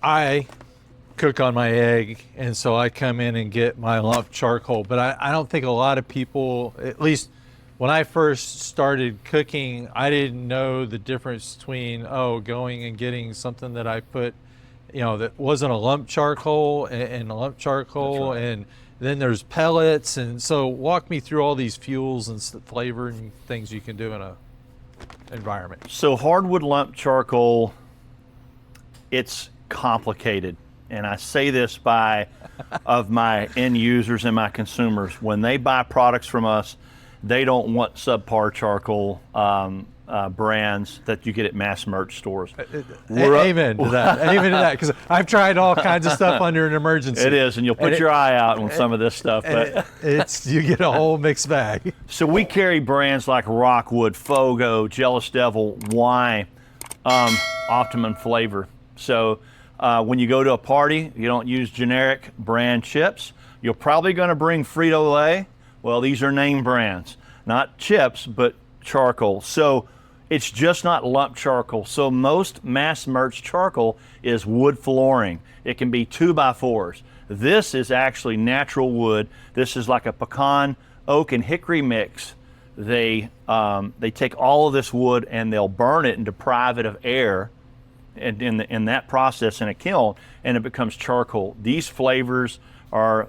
I cook on my egg, and so I come in and get my lump charcoal. But I don't think a lot of people, at least when I first started cooking, I didn't know the difference between, going and getting something that I put, that wasn't a lump charcoal and a lump charcoal. That's right. And then there's pellets. And so walk me through all these fuels and flavor and things you can do in a environment. So hardwood lump charcoal, it's complicated. And I say this of my end users and my consumers. When they buy products from us, they don't want subpar charcoal brands that you get at mass merch stores. Amen to that. Amen to that. Because I've tried all kinds of stuff under an emergency. It is, and you'll put your eye out on some of this stuff. But you get a whole mixed bag. So we carry brands like Rockwood, Fogo, Jealous Devil, Why, Optimum Flavor. So when you go to a party, you don't use generic brand chips. You're probably going to bring Frito-Lay. Well, these are name brands, not chips, but charcoal. So it's just not lump charcoal. So most mass merch charcoal is wood flooring. It can be 2x4s. This is actually natural wood. This is like a pecan, oak, and hickory mix. They take all of this wood and they'll burn it and deprive it of air, and in that process in a kiln, and it becomes charcoal. These flavors are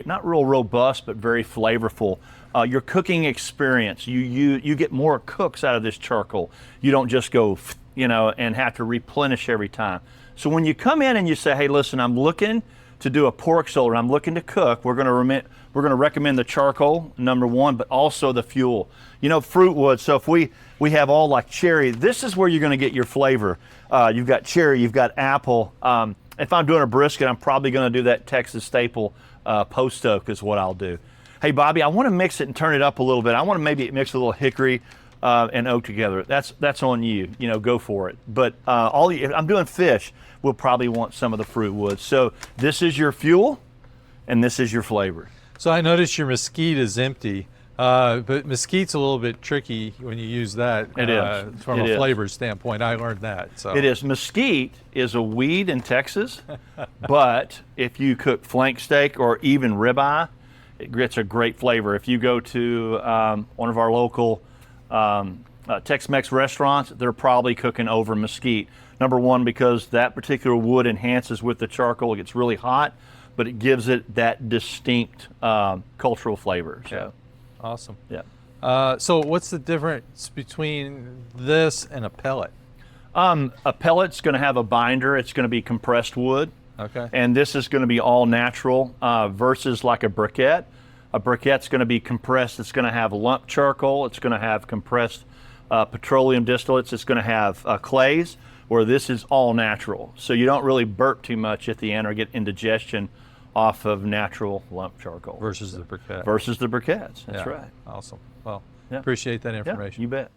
not real robust, but very flavorful. Your cooking experience, you get more cooks out of this charcoal. You don't just go, and have to replenish every time. So when you come in and you say, hey, listen, I'm looking to do a pork shoulder, I'm looking to cook, we're gonna recommend the charcoal, number one, but also the fuel. Fruit wood, so if we have all like cherry, this is where you're gonna get your flavor. You've got cherry, you've got apple. If I'm doing a brisket, I'm probably gonna do that Texas staple post oak is what I'll do. Hey, Bobby, I wanna mix it and turn it up a little bit. I wanna maybe mix a little hickory and oak together. That's on you, go for it. But if I'm doing fish, we'll probably want some of the fruit wood. So this is your fuel and this is your flavor. So I noticed your mesquite is empty, but mesquite's a little bit tricky when you use that. It is. From a flavor standpoint. I learned that. So it is. Mesquite is a weed in Texas, but if you cook flank steak or even ribeye, it gets a great flavor. If you go to one of our local Tex-Mex restaurants, they're probably cooking over mesquite. Number one, because that particular wood enhances with the charcoal. It gets really hot, but it gives it that distinct cultural flavor. So. Yeah. Awesome. Yeah. So what's the difference between this and a pellet? A pellet's going to have a binder. It's going to be compressed wood. Okay. And this is going to be all natural versus like a briquette. A briquette's going to be compressed. It's going to have lump charcoal. It's going to have compressed petroleum distillates. It's going to have clays, where this is all natural. So you don't really burp too much at the end or get indigestion off of natural lump charcoal. Versus the briquette. Versus the briquettes. That's right. Awesome. Well, Yeah. appreciate that Yeah, information. you bet.